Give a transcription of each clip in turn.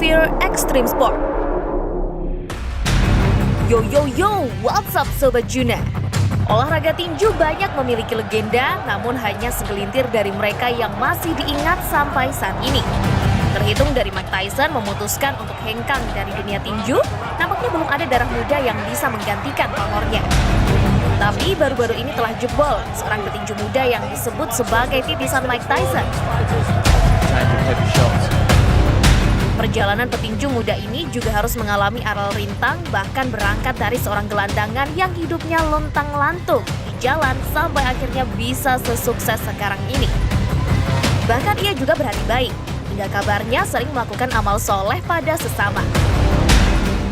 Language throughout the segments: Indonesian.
Fear Extreme Sport. Yo, what's up Sobat Juna? Olahraga tinju banyak memiliki legenda, namun hanya segelintir dari mereka yang masih diingat sampai saat ini. Terhitung dari Mike Tyson memutuskan untuk hengkang dari dunia tinju, nampaknya belum ada darah muda yang bisa menggantikan pamornya. Tapi baru-baru ini telah jebol seorang petinju muda yang disebut sebagai titisan Mike Tyson. Perjalanan petinju muda ini juga harus mengalami aral rintang, bahkan berangkat dari seorang gelandangan yang hidupnya lontang-lantung di jalan sampai akhirnya bisa sesukses sekarang ini. Bahkan ia juga berhati baik, hingga kabarnya sering melakukan amal soleh pada sesama.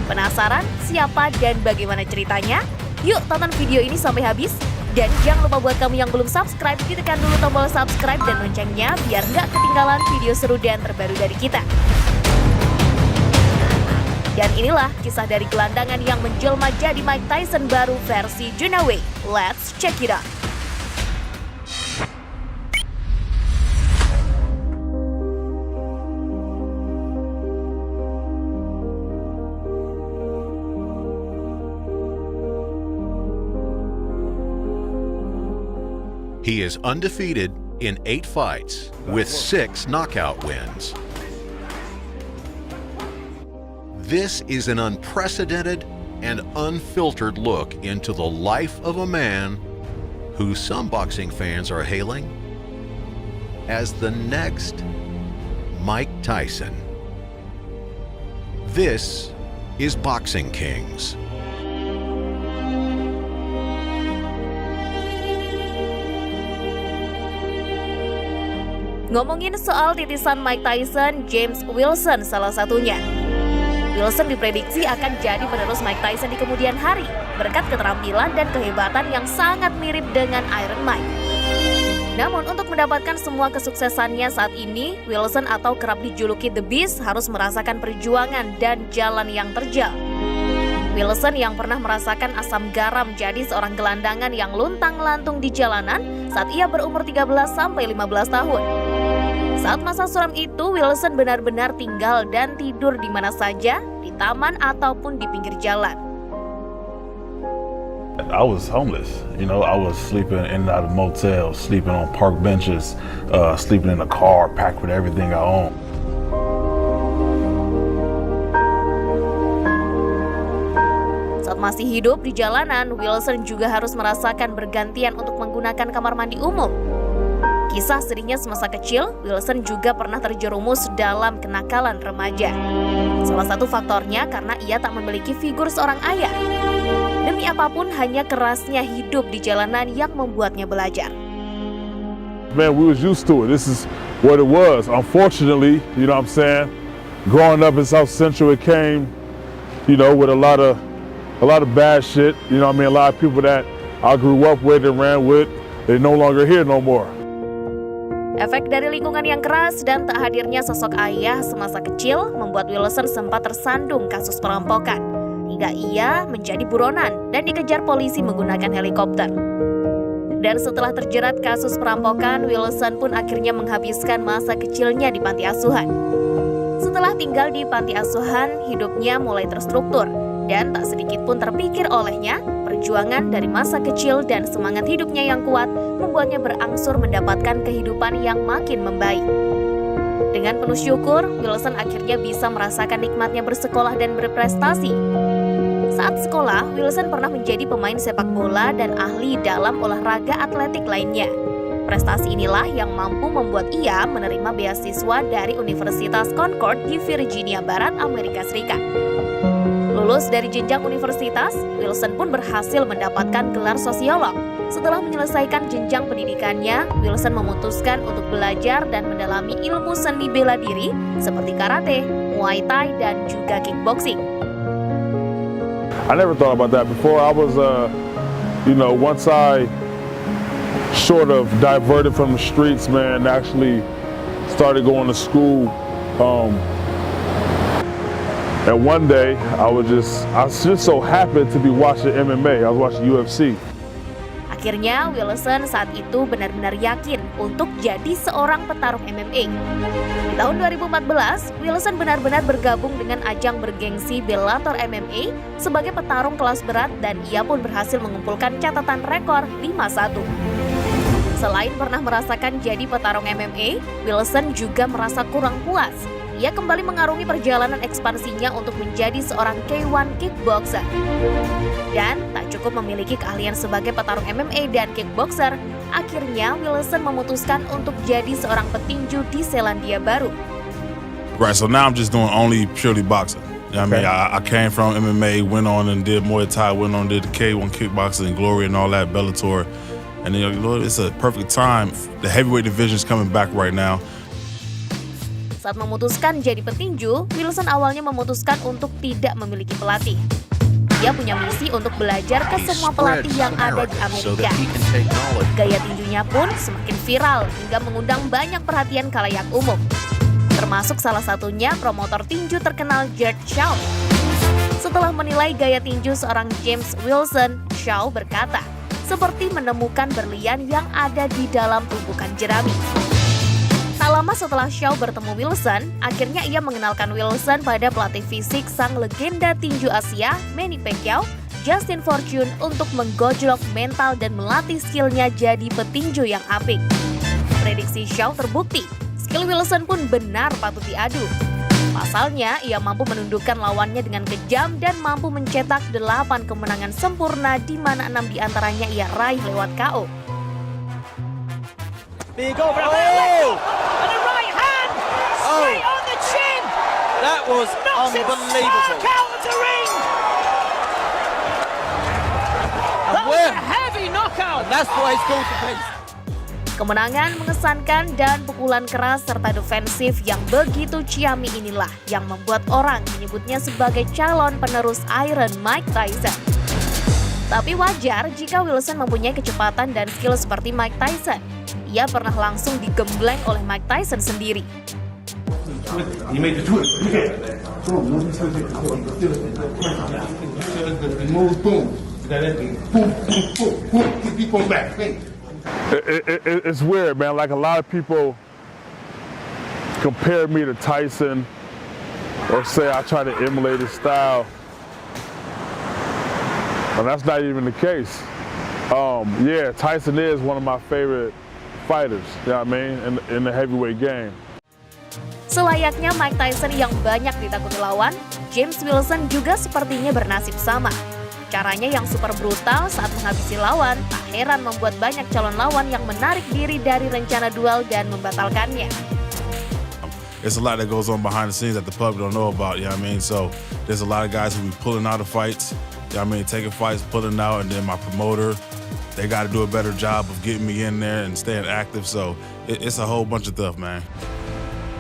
Penasaran siapa dan bagaimana ceritanya? Yuk tonton video ini sampai habis. Dan jangan lupa buat kamu yang belum subscribe, ditekan dulu tombol subscribe dan loncengnya biar nggak ketinggalan video seru dan terbaru dari kita. Dan inilah kisah dari gelandangan yang menjelma jadi Mike Tyson baru versi Junaway. Let's check it out. He is undefeated in 8 fights with 6 knockout wins. This is an unprecedented and unfiltered look into the life of a man who some boxing fans are hailing as the next Mike Tyson. This is Boxing Kings. Ngomongin soal titisan Mike Tyson, James Wilson salah satunya. Wilson diprediksi akan jadi penerus Mike Tyson di kemudian hari, berkat keterampilan dan kehebatan yang sangat mirip dengan Iron Mike. Namun untuk mendapatkan semua kesuksesannya saat ini, Wilson atau kerap dijuluki The Beast harus merasakan perjuangan dan jalan yang terjal. Wilson yang pernah merasakan asam garam jadi seorang gelandangan yang luntang-lantung di jalanan saat ia berumur 13-15 tahun. Saat masa suram itu, Wilson benar-benar tinggal dan tidur di mana saja, di taman ataupun di pinggir jalan. I was homeless. I was sleeping in and out of motels, sleeping on park benches, sleeping in a car packed with everything I owned. Saat masih hidup di jalanan, Wilson juga harus merasakan bergantian untuk menggunakan kamar mandi umum. Kisah sedihnya semasa kecil, Wilson juga pernah terjerumus dalam kenakalan remaja. Salah satu faktornya karena ia tak memiliki figur seorang ayah. Demi apapun, hanya kerasnya hidup di jalanan yang membuatnya belajar. Man, we was used to it. This is what it was. Unfortunately, you know what I'm saying? Growing up in South Central, it came, with a lot of bad shit. You know what I mean? A lot of people that I grew up with and ran with, they're no longer here no more. Efek dari lingkungan yang keras dan tak hadirnya sosok ayah semasa kecil membuat Wilson sempat tersandung kasus perampokan, hingga ia menjadi buronan dan dikejar polisi menggunakan helikopter. Dan setelah terjerat kasus perampokan, Wilson pun akhirnya menghabiskan masa kecilnya di panti asuhan. Setelah tinggal di panti asuhan, hidupnya mulai terstruktur dan tak sedikit pun terpikir olehnya, perjuangan dari masa kecil dan semangat hidupnya yang kuat membuatnya berangsur mendapatkan kehidupan yang makin membaik. Dengan penuh syukur, Wilson akhirnya bisa merasakan nikmatnya bersekolah dan berprestasi. Saat sekolah, Wilson pernah menjadi pemain sepak bola dan ahli dalam olahraga atletik lainnya. Prestasi inilah yang mampu membuat ia menerima beasiswa dari Universitas Concord di Virginia Barat, Amerika Serikat. Lulus dari jenjang universitas, Wilson pun berhasil mendapatkan gelar sosiolog. Setelah menyelesaikan jenjang pendidikannya, Wilson memutuskan untuk belajar dan mendalami ilmu seni bela diri seperti karate, muay thai, dan juga kickboxing. I never thought about that before. I was, once I sort of diverted from the streets, man, actually started going to school. And one day, I was just so happy to be watching MMA. I was watching UFC. Akhirnya, Wilson saat itu benar-benar yakin untuk jadi seorang petarung MMA. Di tahun 2014, Wilson benar-benar bergabung dengan ajang bergengsi Bellator MMA sebagai petarung kelas berat dan ia pun berhasil mengumpulkan catatan rekor 5-1. Selain pernah merasakan jadi petarung MMA, Wilson juga merasa kurang puas. Ia kembali mengarungi perjalanan ekspansinya untuk menjadi seorang K1 kickboxer. Dan tak cukup memiliki keahlian sebagai petarung MMA dan kickboxer, akhirnya Wilson memutuskan untuk jadi seorang petinju di Selandia Baru. Right, so now I'm just doing only purely boxing. You know what I mean? I came from MMA, went on and did Muay Thai, went on and did the K1 kickboxing, Glory and all that, Bellator. And then, it's a perfect time. The heavyweight division is coming back right now. Saat memutuskan jadi petinju, Wilson awalnya memutuskan untuk tidak memiliki pelatih. Dia punya misi untuk belajar ke semua pelatih yang ada di Amerika. Gaya tinjunya pun semakin viral hingga mengundang banyak perhatian khalayak umum. Termasuk salah satunya promotor tinju terkenal George Shaw. Setelah menilai gaya tinju seorang James Wilson, Shaw berkata, seperti menemukan berlian yang ada di dalam tumpukan jerami. Tak lama setelah Shaw bertemu Wilson, akhirnya ia mengenalkan Wilson pada pelatih fisik sang legenda tinju Asia, Manny Pacquiao, Justin Fortune untuk menggojlok mental dan melatih skillnya jadi petinju yang apik. Prediksi Shaw terbukti, skill Wilson pun benar patut diadu. Pasalnya, ia mampu menundukkan lawannya dengan kejam dan mampu mencetak 8 kemenangan sempurna di mana 6 diantaranya ia raih lewat KO. Big overhand and a right hand straight on the chin. That was unbelievable. Out of the ring. That was a heavy knockout. And that's why it's called the pace. Kemenangan mengesankan dan pukulan keras serta defensif yang begitu ciamik inilah yang membuat orang menyebutnya sebagai calon penerus Iron Mike Tyson. Tapi wajar jika Wilson mempunyai kecepatan dan skill seperti Mike Tyson. Ia pernah langsung digembleng oleh Mike Tyson sendiri. It's weird, man. Like a lot of people compare me to Tyson or say I try to emulate his style. And that's not even the case. Yeah, Tyson is one of my favorite fighters, you know what I mean, in the heavyweight game. Selayaknya Mike Tyson yang banyak ditakuti lawan, James Wilson juga sepertinya bernasib sama. Caranya yang super brutal saat menghabisi lawan, tak heran membuat banyak calon lawan yang menarik diri dari rencana duel dan membatalkannya. It's a lot that goes on behind the scenes that the public don't know about, you know what I mean? So there's a lot of guys who be pulling out of fights, you know what I mean, taking fights, pulling out, and then my promoter, they got to do a better job of getting me in there and staying active. So it's a whole bunch of stuff, man.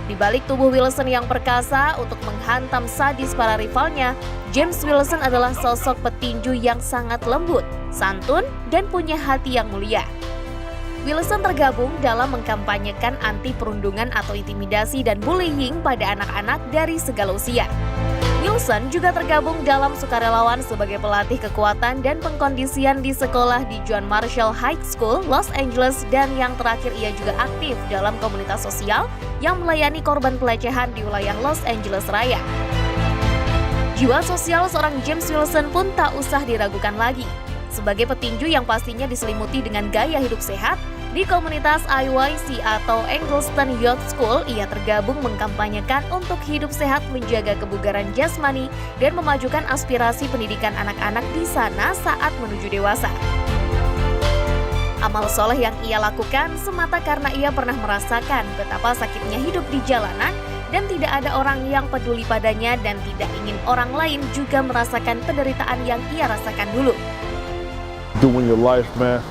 Di balik tubuh Wilson yang perkasa untuk menghantam sadis para rivalnya, James Wilson adalah sosok petinju yang sangat lembut, santun, dan punya hati yang mulia. Wilson tergabung dalam mengkampanyekan anti perundungan atau intimidasi dan bullying pada anak-anak dari segala usia. Wilson juga tergabung dalam sukarelawan sebagai pelatih kekuatan dan pengkondisian di sekolah di John Marshall High School, Los Angeles, dan yang terakhir ia juga aktif dalam komunitas sosial yang melayani korban pelecehan di wilayah Los Angeles Raya. Jiwa sosial seorang James Wilson pun tak usah diragukan lagi. Sebagai petinju yang pastinya diselimuti dengan gaya hidup sehat, di komunitas IYC atau Angleston Youth School, ia tergabung mengkampanyekan untuk hidup sehat, menjaga kebugaran jasmani, dan memajukan aspirasi pendidikan anak-anak di sana saat menuju dewasa. Amal soleh yang ia lakukan semata karena ia pernah merasakan betapa sakitnya hidup di jalanan dan tidak ada orang yang peduli padanya dan tidak ingin orang lain juga merasakan penderitaan yang ia rasakan dulu. Doing your life, man.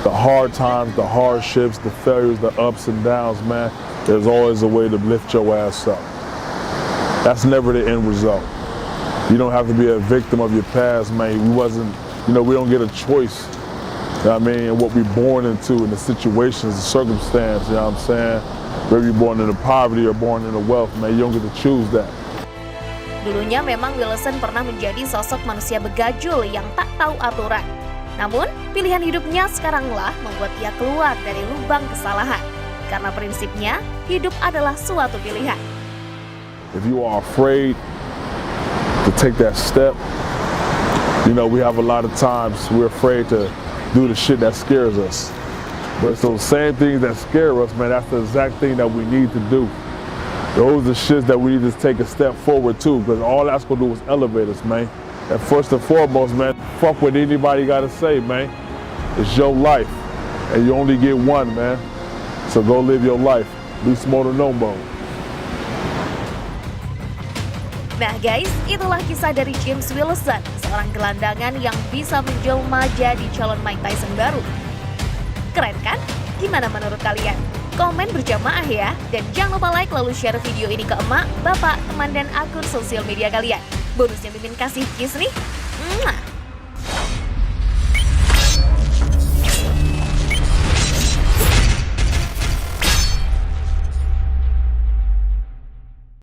The hard times, the hardships, the failures, the ups and downs, man, there's always a way to lift your ass up. That's never the end result. You don't have to be a victim of your past, man. We don't get a choice, you know what I mean, and what we're born into, and the situations, the circumstance, you know what I'm saying? Whether you're born into poverty or born into wealth, man, you don't get to choose that. Dulunya memang Wilson pernah menjadi sosok manusia begajul yang tak tahu aturan. Namun, pilihan hidupnya sekaranglah membuat ia keluar dari lubang kesalahan. Karena prinsipnya, hidup adalah suatu pilihan. If you are afraid to take that step, you know, we have a lot of times we're afraid to do the shit that scares us. But it's those same things that scare us, man, that's the exact thing that we need to do. Those are shits that we need to take a step forward to, because all that's gonna do is elevate us, man. And first and foremost, man, fuck what anybody gotta say, man. It's your life, and you only get one, man. So go live your life. Be smart or no more. Nah guys, itulah kisah dari James Wilson, seorang gelandangan yang bisa menjelma jadi calon Mike Tyson baru. Keren kan? Gimana menurut kalian? Komen berjamaah ya, dan jangan lupa like lalu share video ini ke emak, bapak, teman, dan akun sosial media kalian. Bonusnya Mimin kasih kiss nih. Mwah.